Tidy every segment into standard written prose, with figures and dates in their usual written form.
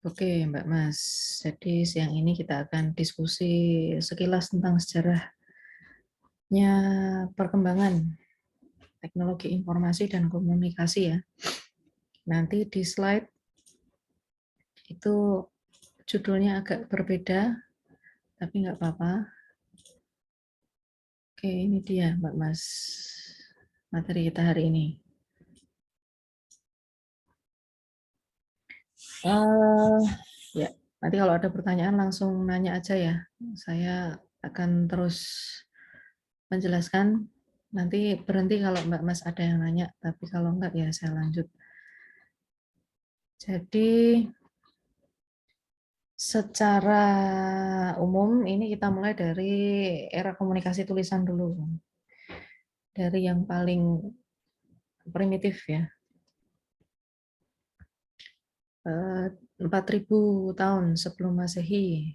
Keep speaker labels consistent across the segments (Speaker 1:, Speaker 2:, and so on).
Speaker 1: Oke, Mbak Mas. Jadi siang ini kita akan diskusi sekilas tentang sejarahnya perkembangan teknologi informasi dan komunikasi ya. Nanti di slide itu judulnya agak berbeda, tapi nggak apa-apa. Oke, ini dia Mbak Mas, materi kita hari ini. Ya, nanti kalau ada pertanyaan langsung nanya aja ya. Saya akan terus menjelaskan. Nanti berhenti kalau Mbak Mas ada yang nanya, tapi kalau enggak ya saya lanjut. Jadi secara umum ini kita mulai dari era komunikasi tulisan dulu. Dari yang paling primitif ya. 4000 tahun sebelum Masehi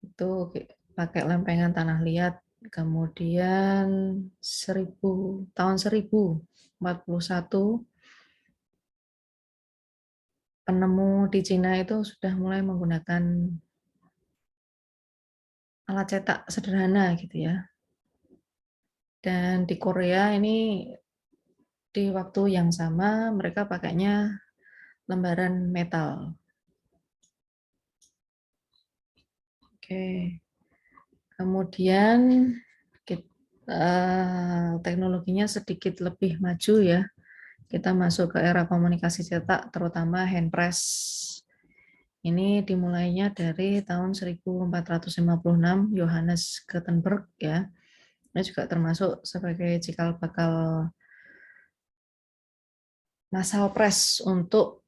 Speaker 1: itu pakai lempengan tanah liat, kemudian 1041 penemu di Cina itu sudah mulai menggunakan alat cetak sederhana gitu ya. Dan di Korea ini di waktu yang sama mereka pakainya lembaran metal. Oke. Kemudian teknologinya sedikit lebih maju ya. Kita masuk ke era komunikasi cetak, terutama hand press. Ini dimulainya dari tahun 1456, Johannes Gutenberg ya. Ini juga termasuk sebagai cikal bakal massal press untuk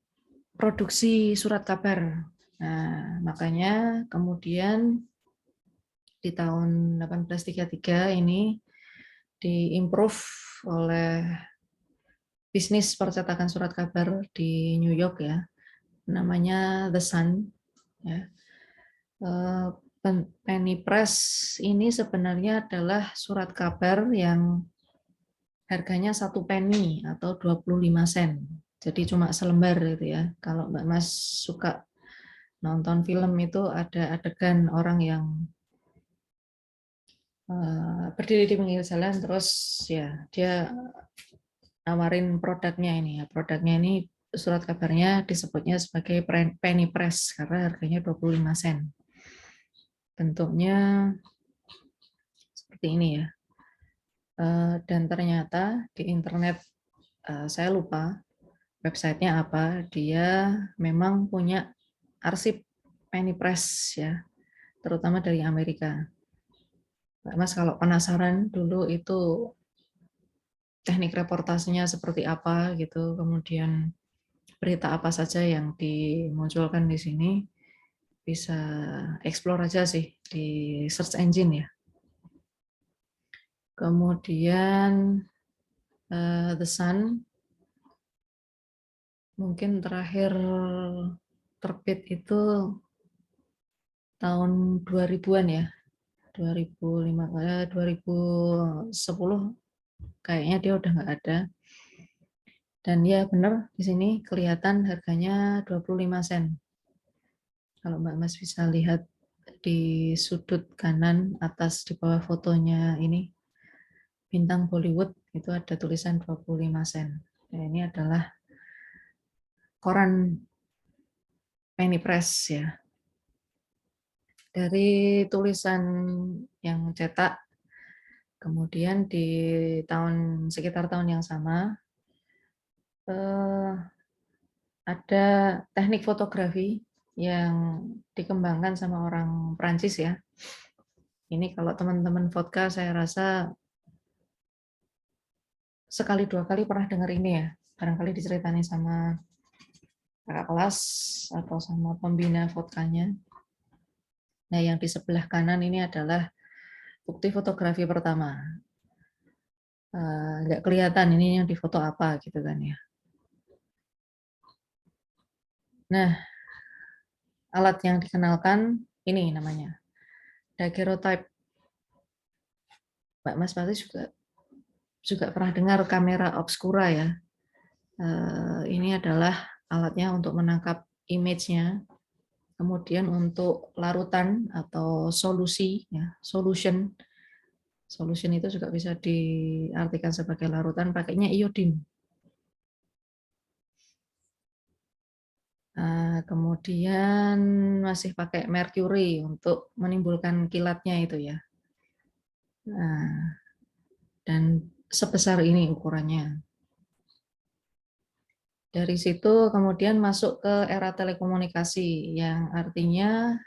Speaker 1: produksi surat kabar. Nah, makanya kemudian di tahun 1833 ini diimprove oleh bisnis percetakan surat kabar di New York ya, namanya The Sun. Ya. Penny Press ini sebenarnya adalah surat kabar yang harganya 1 penny atau 25 sen. Jadi cuma selembar gitu ya. Kalau Mbak Mas suka nonton film itu ada adegan orang yang berdiri di pinggir jalan terus ya dia nawarin produknya ini ya. Produknya ini surat kabarnya disebutnya sebagai penny press karena harganya 25 sen. Bentuknya seperti ini ya. Dan ternyata di internet saya lupa websitenya apa, dia memang punya arsip penny press ya, terutama dari Amerika. Mas kalau penasaran dulu itu teknik reportasenya seperti apa gitu, kemudian berita apa saja yang dimunculkan di sini, bisa explore aja sih di search engine ya. Kemudian The Sun mungkin terakhir terbit itu tahun 2000-an ya. 2010 kayaknya dia udah nggak ada. Dan ya benar di sini kelihatan harganya 25 sen. Kalau Mbak Mas bisa lihat di sudut kanan atas di bawah fotonya ini bintang Bollywood itu ada tulisan 25 sen. Nah, ini adalah koran penny press ya. Dari tulisan yang cetak, kemudian di sekitar tahun yang sama ada teknik fotografi yang dikembangkan sama orang Prancis ya. Ini kalau teman-teman vodka saya rasa sekali dua kali pernah dengar ini ya. Barangkali diceritain sama kakak kelas atau sama pembina vodkanya. Nah, yang di sebelah kanan ini adalah bukti fotografi pertama. Nggak kelihatan ini yang difoto apa gitu kan ya. Nah, alat yang dikenalkan ini namanya daguerreotype. Mbak Mas pasti juga pernah dengar kamera obscura ya. Ini adalah alatnya untuk menangkap image-nya. Kemudian untuk larutan atau solusi, ya, solution itu juga bisa diartikan sebagai larutan, pakainya iodin. Kemudian masih pakai merkuri untuk menimbulkan kilatnya itu ya. Nah, dan sebesar ini ukurannya. Dari situ kemudian masuk ke era telekomunikasi, yang artinya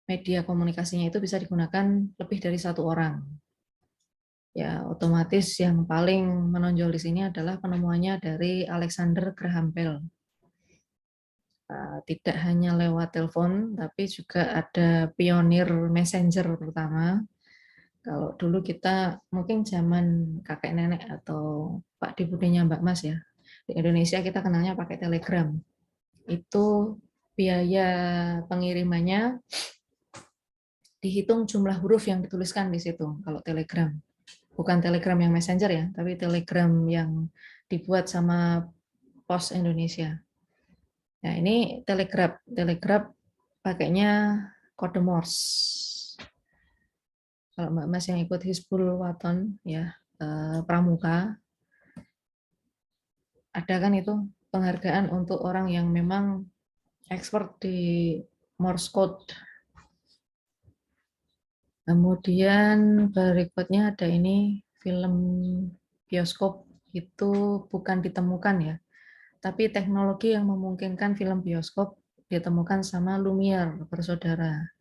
Speaker 1: media komunikasinya itu bisa digunakan lebih dari satu orang. Ya, otomatis yang paling menonjol di sini adalah penemuannya dari Alexander Graham Bell. Tidak hanya lewat telepon, tapi juga ada pionir messenger pertama. Kalau dulu kita mungkin zaman kakek nenek atau Pak di budenya Mbak Mas ya, di Indonesia kita kenalnya pakai telegram. Itu biaya pengirimannya dihitung jumlah huruf yang dituliskan di situ kalau telegram. Bukan telegram yang messenger ya, tapi telegram yang dibuat sama Pos Indonesia. Nah, ini telegraf pakainya kode Morse. Kalau Mbak Mas yang ikut Hizbul Waton ya, pramuka, ada kan itu penghargaan untuk orang yang memang expert di Morse code. Kemudian berikutnya ada ini film bioskop, itu bukan ditemukan ya, tapi teknologi yang memungkinkan film bioskop ditemukan sama Lumière bersaudara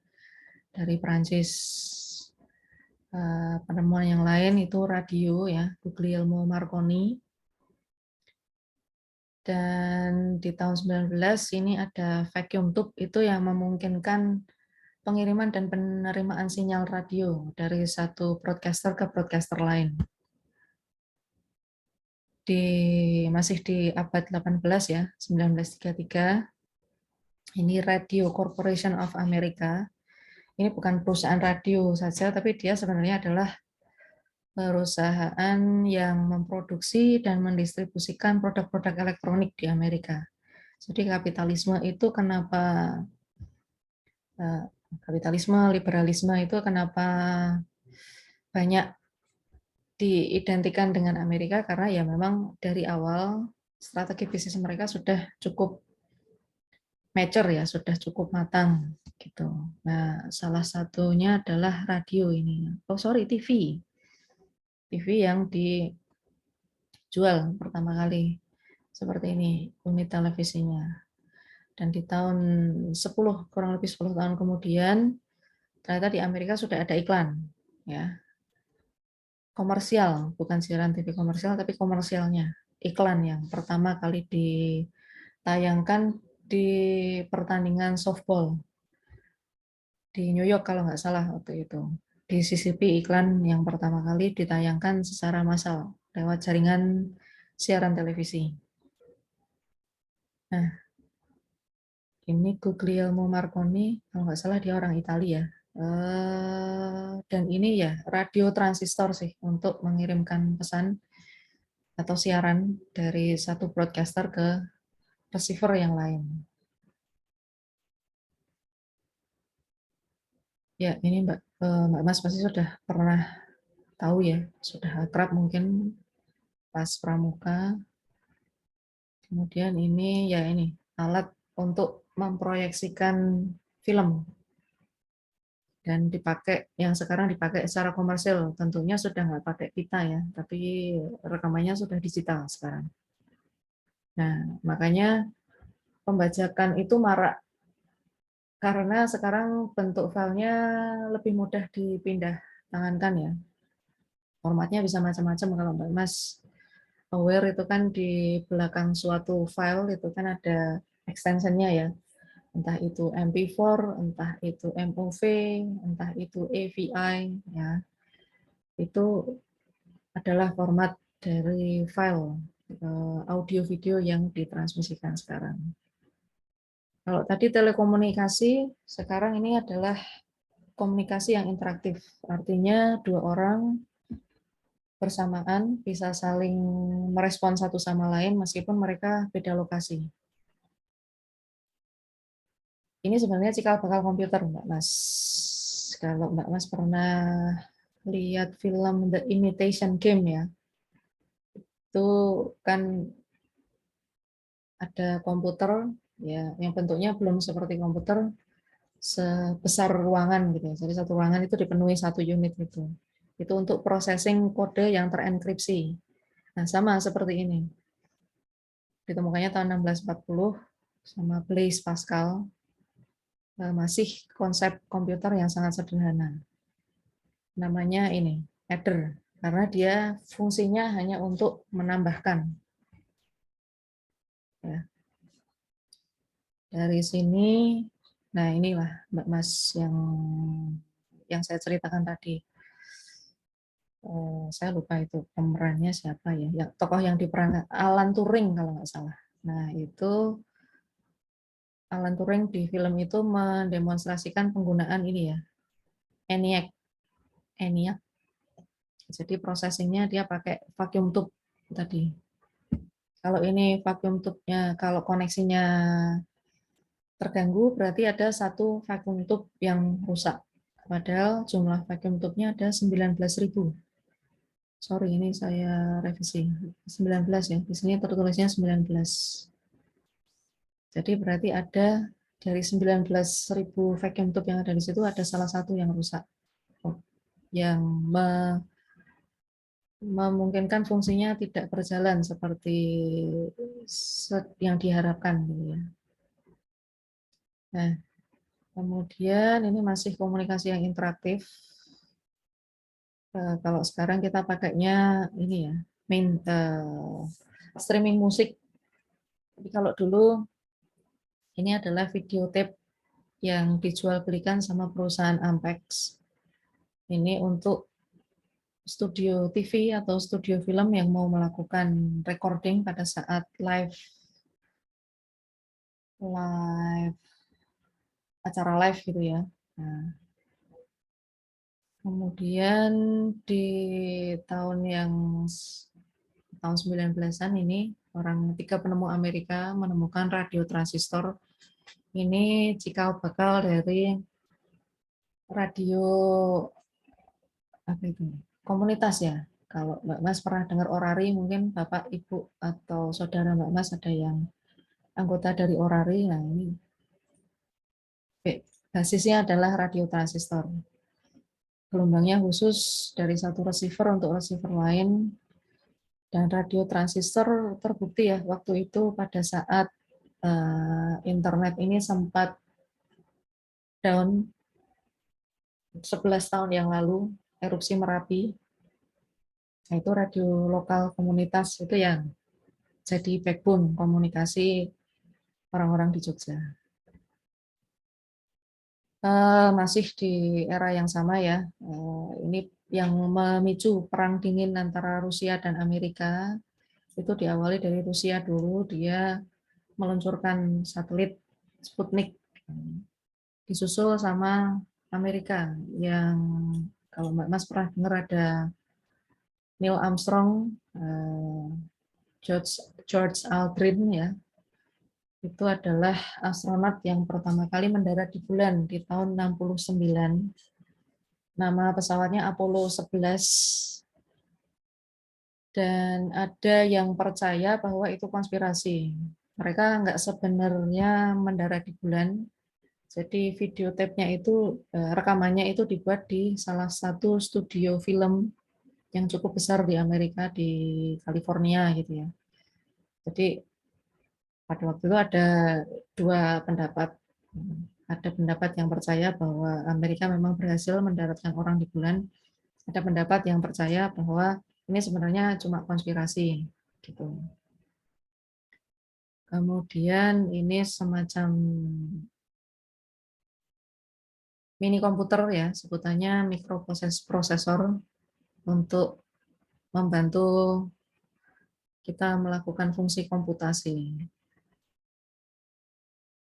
Speaker 1: dari Prancis. Penemuan yang lain itu radio ya, Guglielmo Marconi. Dan di tahun 19 ini ada vacuum tube, itu yang memungkinkan pengiriman dan penerimaan sinyal radio dari satu broadcaster ke broadcaster lain. Masih di abad 18 ya, 1933. Ini Radio Corporation of America. Ini bukan perusahaan radio saja, tapi dia sebenarnya adalah perusahaan yang memproduksi dan mendistribusikan produk-produk elektronik di Amerika. Jadi kapitalisme itu kenapa liberalisme itu kenapa banyak diidentikan dengan Amerika, karena ya memang dari awal strategi bisnis mereka sudah cukup mature ya, sudah cukup matang gitu. Nah, salah satunya adalah radio ini. TV yang dijual pertama kali seperti ini unit televisinya. Dan di tahun kurang lebih 10 tahun kemudian, ternyata di Amerika sudah ada iklan ya, komersial, bukan siaran TV komersial, tapi komersialnya, iklan yang pertama kali ditayangkan di pertandingan softball di New York kalau nggak salah waktu itu. Di CCP iklan yang pertama kali ditayangkan secara massal lewat jaringan siaran televisi. Nah, ini Guglielmo Marconi, kalau nggak salah dia orang Italia. Dan ini ya radio transistor sih untuk mengirimkan pesan atau siaran dari satu broadcaster ke receiver yang lain. Ya, ini Mbak Mas pasti sudah pernah tahu ya, sudah akrab mungkin pas pramuka. Kemudian ini ya ini alat untuk memproyeksikan film dan dipakai yang sekarang dipakai secara komersil, tentunya sudah nggak pakai pita ya, tapi rekamannya sudah digital sekarang. Nah, makanya pembajakan itu marak karena sekarang bentuk filenya lebih mudah dipindah tangankan ya. Formatnya bisa macam-macam. Kalau Mbak Mas aware itu kan di belakang suatu file itu kan ada extensionnya ya. Entah itu MP4, entah itu MOV, entah itu AVI ya. Itu adalah format dari file audio video yang ditransmisikan sekarang. Kalau tadi telekomunikasi, sekarang ini adalah komunikasi yang interaktif. Artinya dua orang bersamaan bisa saling merespon satu sama lain meskipun mereka beda lokasi. Ini sebenarnya cikal bakal komputer, Mbak Mas. Kalau Mbak Mas pernah lihat film The Imitation Game ya, itu kan ada komputer ya yang bentuknya belum seperti komputer sebesar ruangan gitu ya. Jadi satu ruangan itu dipenuhi satu unit itu. Itu untuk processing kode yang terenkripsi. Nah, sama seperti ini. Ditemukannya tahun 1640 sama Blaise Pascal. Masih konsep komputer yang sangat sederhana. Namanya ini, adder. Karena dia fungsinya hanya untuk menambahkan. Ya. Dari sini, nah inilah Mbak Mas yang saya ceritakan tadi. Saya lupa itu pemerannya siapa ya, tokoh yang diperankan Alan Turing kalau nggak salah. Nah itu Alan Turing di film itu mendemonstrasikan penggunaan ini ya, ENIAC. ENIAC. Jadi processingnya dia pakai vacuum tube tadi. Kalau ini vacuum tube-nya, kalau koneksinya terganggu berarti ada satu vacuum tube yang rusak. Padahal jumlah vacuum tube-nya ada 19.000. Sorry, ini saya revisi. 19 ya. Di sini tertulisnya 19. Jadi berarti ada dari 19.000 vacuum tube yang ada di situ ada salah satu yang rusak. Yang memungkinkan fungsinya tidak berjalan seperti yang diharapkan gitu ya. Nah, kemudian ini masih komunikasi yang interaktif. Kalau sekarang kita pakainya ini ya, streaming musik. Tapi kalau dulu ini adalah video tape yang dijual belikan sama perusahaan Ampex. Ini untuk studio TV atau studio film yang mau melakukan recording pada saat acara live gitu ya. Nah, kemudian di tahun 19-an ini tiga penemu Amerika menemukan radio transistor. Ini cikal bakal dari radio apa itu? Komunitas ya. Kalau Mbak Mas pernah dengar Orari, mungkin Bapak, Ibu atau saudara Mbak Mas ada yang anggota dari Orari. Nah, ini basisnya adalah radio transistor. Gelombangnya khusus dari satu receiver untuk receiver lain. Dan radio transistor terbukti ya waktu itu pada saat internet ini sempat down 11 tahun yang lalu, erupsi Merapi. Nah, itu radio lokal komunitas itu yang jadi backbone komunikasi orang-orang di Jogja. Masih di era yang sama ya. Ini yang memicu perang dingin antara Rusia dan Amerika. Itu diawali dari Rusia dulu, dia meluncurkan satelit Sputnik. Disusul sama Amerika yang kalau Mbak Mas pernah dengar ada Neil Armstrong, George Aldrin ya, itu adalah astronot yang pertama kali mendarat di bulan di tahun 69. Nama pesawatnya Apollo 11. Dan ada yang percaya bahwa itu konspirasi. Mereka nggak sebenarnya mendarat di bulan. Jadi videotapenya itu, rekamannya itu dibuat di salah satu studio film yang cukup besar di Amerika, di California gitu ya. Jadi pada waktu itu ada dua pendapat. Ada pendapat yang percaya bahwa Amerika memang berhasil mendaratkan orang di bulan. Ada pendapat yang percaya bahwa ini sebenarnya cuma konspirasi gitu. Kemudian ini semacam mini komputer ya, sebutannya mikroprosesor untuk membantu kita melakukan fungsi komputasi.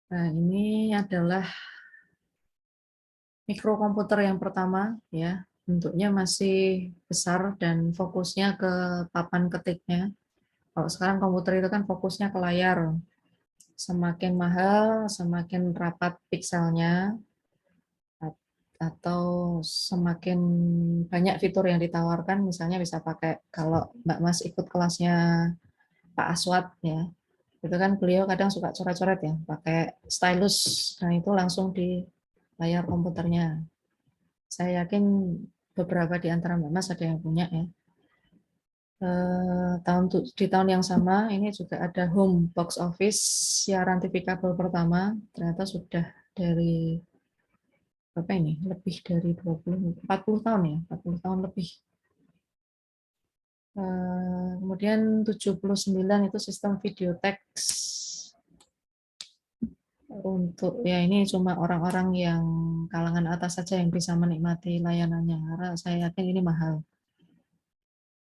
Speaker 1: Nah, ini adalah mikrokomputer yang pertama ya, bentuknya masih besar dan fokusnya ke papan ketiknya. Kalau sekarang komputer itu kan fokusnya ke layar. Semakin mahal, semakin rapat pikselnya, atau semakin banyak fitur yang ditawarkan, misalnya bisa pakai, kalau Mbak Mas ikut kelasnya Pak Aswad ya, itu kan beliau kadang suka coret-coret ya, pakai stylus, dan itu langsung di layar komputernya. Saya yakin beberapa di antara Mbak Mas ada yang punya ya. Di tahun yang sama ini juga ada home box office siaran TV kabel pertama, ternyata sudah dari berapa ini? Lebih dari 40 tahun ya, 40 tahun lebih. Kemudian 79 itu sistem video teks. Untuk ya ini cuma orang-orang yang kalangan atas saja yang bisa menikmati layanannya, karena saya yakin ini mahal.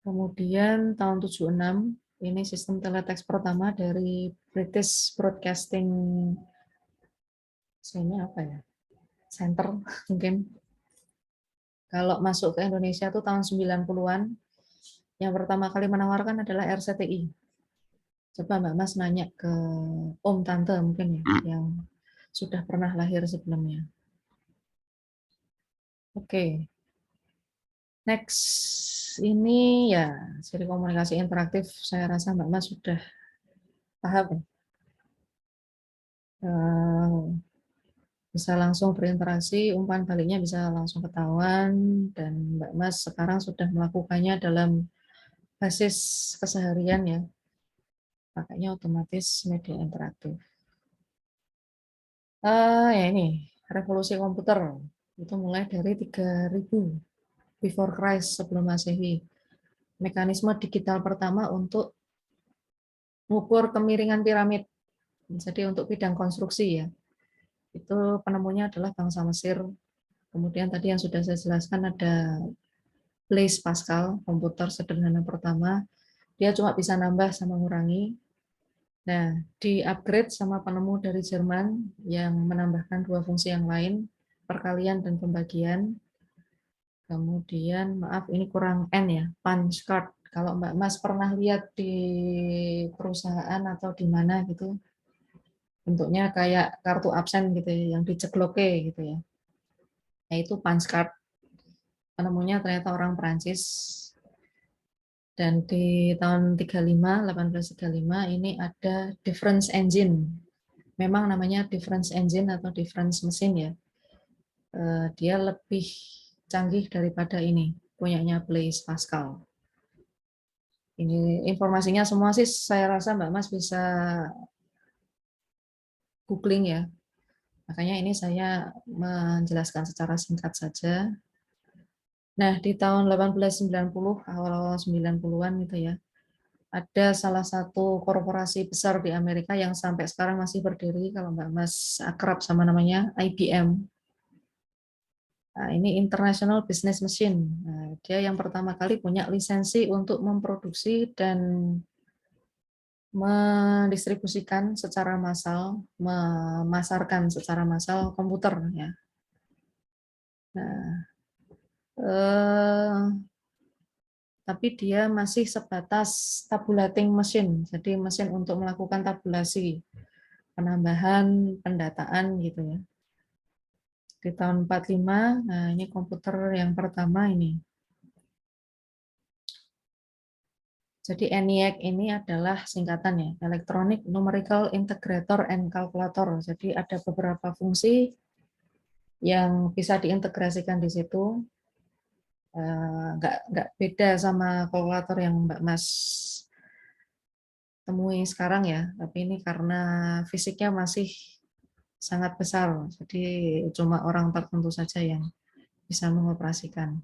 Speaker 1: Kemudian tahun 76 ini sistem teletext pertama dari British Broadcasting apa ya? Center mungkin. Kalau masuk ke Indonesia tuh tahun 90-an, yang pertama kali menawarkan adalah RCTI. Coba Mbak Mas nanya ke Om Tante mungkin ya, yang sudah pernah lahir sebelumnya. Oke. Next, ini ya seri komunikasi interaktif, saya rasa Mbak Mas sudah paham. Bisa langsung berinteraksi, umpan baliknya bisa langsung ketahuan, dan Mbak Mas sekarang sudah melakukannya dalam basis keseharian ya, pakainya otomatis media interaktif. Ya ini, revolusi komputer, itu mulai dari 3000 before Christ, sebelum Masehi. Mekanisme digital pertama untuk mengukur kemiringan piramid, jadi untuk bidang konstruksi ya. Itu penemunya adalah bangsa Mesir. Kemudian tadi yang sudah saya jelaskan ada Blaise Pascal, komputer sederhana pertama. Dia cuma bisa nambah sama ngurangi. Nah, di-upgrade sama penemu dari Jerman yang menambahkan dua fungsi yang lain, perkalian dan pembagian. Kemudian, maaf ini kurang N ya, punch card. Kalau Mbak Mas pernah lihat di perusahaan atau di mana gitu, bentuknya kayak kartu absen gitu ya, yang dicekloke gitu ya. Yaitu punch card. Penemunya ternyata orang Prancis. Dan di tahun 1835 ini ada difference engine. Memang namanya difference engine atau difference mesin ya. Dia lebih canggih daripada ini, punyanya Blaise Pascal. Ini informasinya semua sih saya rasa Mbak Mas bisa googling ya. Makanya ini saya menjelaskan secara singkat saja. Nah, di tahun 1890, awal-awal 90-an gitu ya, ada salah satu korporasi besar di Amerika yang sampai sekarang masih berdiri, kalau Mbak Mas akrab sama namanya, IBM. Nah, ini International Business Machine. Nah, dia yang pertama kali punya lisensi untuk memproduksi dan mendistribusikan secara massal, memasarkan secara massal komputer. Ya. Nah, tapi dia masih sebatas tabulating machine, jadi mesin untuk melakukan tabulasi, penambahan, pendataan gitu ya. Di tahun 45, nah ini komputer yang pertama ini. Jadi ENIAC ini adalah singkatannya, Electronic Numerical Integrator and Calculator. Jadi ada beberapa fungsi yang bisa diintegrasikan di situ. Nggak beda sama kalkulator yang Mbak Mas temui sekarang ya, tapi ini karena fisiknya masih sangat besar, jadi cuma orang tertentu saja yang bisa mengoperasikan.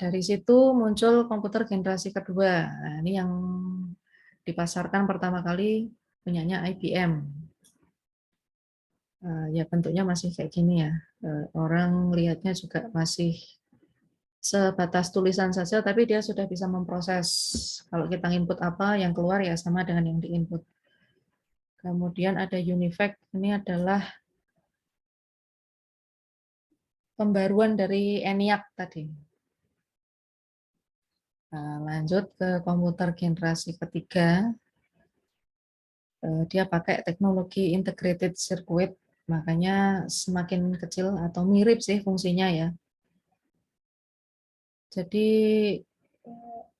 Speaker 1: Dari situ muncul komputer generasi kedua. Nah, ini yang dipasarkan pertama kali punyanya IBM. Ya bentuknya masih kayak gini ya. Orang lihatnya juga masih sebatas tulisan saja, tapi dia sudah bisa memproses. Kalau kita input apa, yang keluar ya sama dengan yang diinput. Kemudian ada UNIVAC, ini adalah pembaruan dari ENIAC tadi. Nah, lanjut ke komputer generasi ketiga. Dia pakai teknologi integrated circuit, makanya semakin kecil atau mirip sih fungsinya ya. Jadi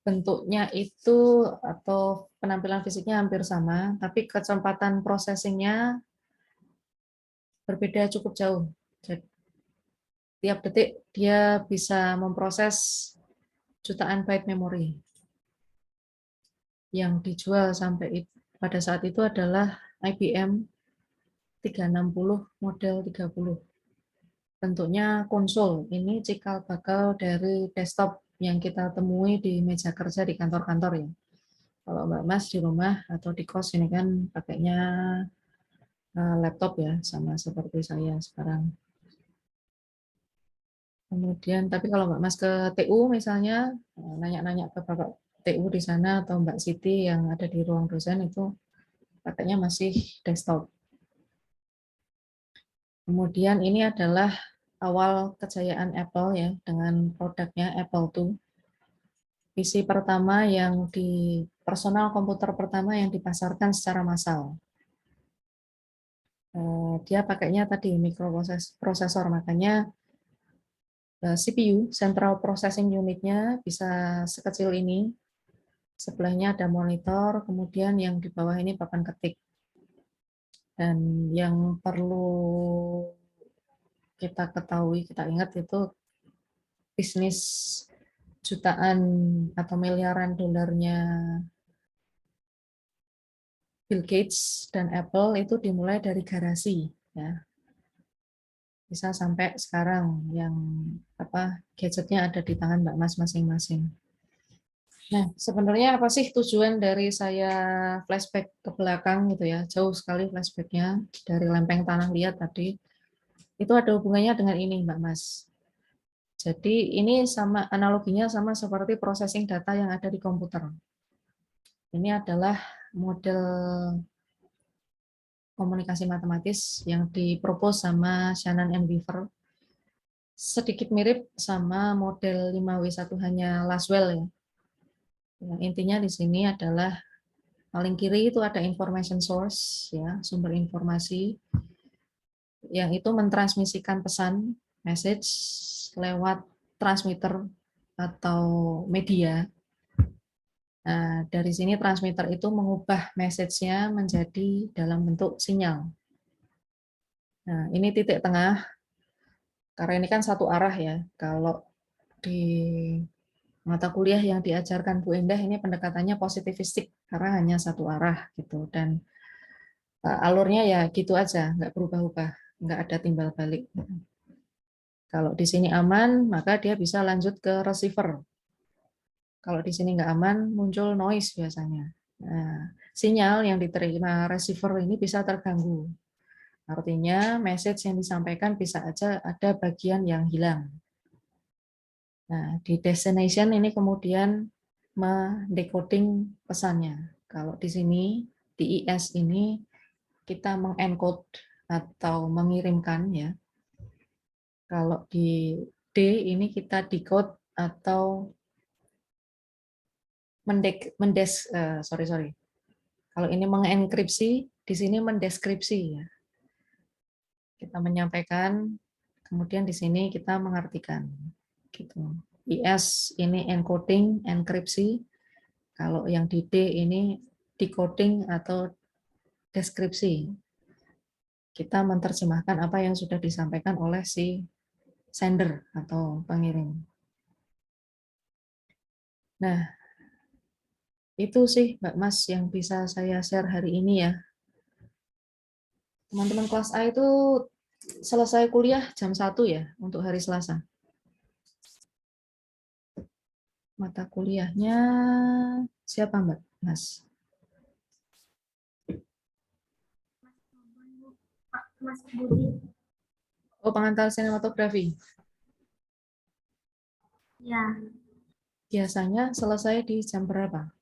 Speaker 1: bentuknya itu atau penampilan fisiknya hampir sama, tapi kecepatan processingnya berbeda cukup jauh. Jadi, tiap detik dia bisa memproses jutaan byte memori. Yang dijual sampai pada saat itu adalah IBM 360 model 30. Bentuknya konsol. Ini cikal bakal dari desktop yang kita temui di meja kerja di kantor-kantor ya. Kalau Mbak Mas di rumah atau di kos ini kan pakainya laptop ya, sama seperti saya sekarang. Kemudian, tapi kalau Mbak Mas ke TU misalnya, nanya-nanya ke Bapak TU di sana atau Mbak Siti yang ada di ruang dosen itu pakainya masih desktop. Kemudian ini adalah awal kejayaan Apple ya dengan produknya Apple II. PC pertama yang di personal komputer pertama yang dipasarkan secara massal. Dia pakainya tadi mikroprosesor, makanya CPU, Central Processing Unit-nya bisa sekecil ini. Sebelahnya ada monitor, kemudian yang di bawah ini papan ketik. Dan yang perlu kita ketahui, kita ingat itu bisnis jutaan atau miliaran dolarnya Bill Gates dan Apple itu dimulai dari garasi, ya. Bisa sampai sekarang yang gadgetnya ada di tangan Mbak Mas masing-masing. Nah, sebenarnya apa sih tujuan dari saya flashback ke belakang gitu ya? Jauh sekali flashbacknya dari lempeng tanah liat tadi. Itu ada hubungannya dengan ini, Mbak Mas. Jadi ini sama analoginya sama seperti processing data yang ada di komputer. Ini adalah model komunikasi matematis yang dipropos sama Shannon and Weaver. Sedikit mirip sama model 5W1H-nya Laswell ya. Yang intinya di sini adalah paling kiri itu ada information source ya, sumber informasi yang itu mentransmisikan pesan message lewat transmitter atau media. Nah, dari sini transmitter itu mengubah message-nya menjadi dalam bentuk sinyal. Nah, ini titik tengah, karena ini kan satu arah ya. Kalau di mata kuliah yang diajarkan Bu Endah ini pendekatannya positivistik, karena hanya satu arah gitu. Dan alurnya ya gitu aja, nggak berubah-ubah, nggak ada timbal balik. Kalau di sini aman, maka dia bisa lanjut ke receiver. Kalau di sini nggak aman, muncul noise biasanya. Nah, sinyal yang diterima receiver ini bisa terganggu. Artinya message yang disampaikan bisa aja ada bagian yang hilang. Nah, di destination ini kemudian mendecoding pesannya. Kalau di sini, di IS ini kita mengencode atau mengirimkan ya. Kalau di D ini kita decode atau Kalau ini mengenkripsi, di sini mendeskripsi ya. Kita menyampaikan, kemudian di sini kita mengartikan. Gitu. IS ini encoding, enkripsi. Kalau yang di D ini decoding atau deskripsi. Kita menerjemahkan apa yang sudah disampaikan oleh si sender atau pengirim. Nah, itu sih Mbak Mas yang bisa saya share hari ini ya. Teman-teman kelas A itu selesai kuliah jam 1 ya untuk hari Selasa. Mata kuliahnya siapa Mbak Mas?
Speaker 2: Mas Budi.
Speaker 1: Oh, pengantar sinematografi.
Speaker 2: Ya.
Speaker 1: Biasanya selesai di jam berapa?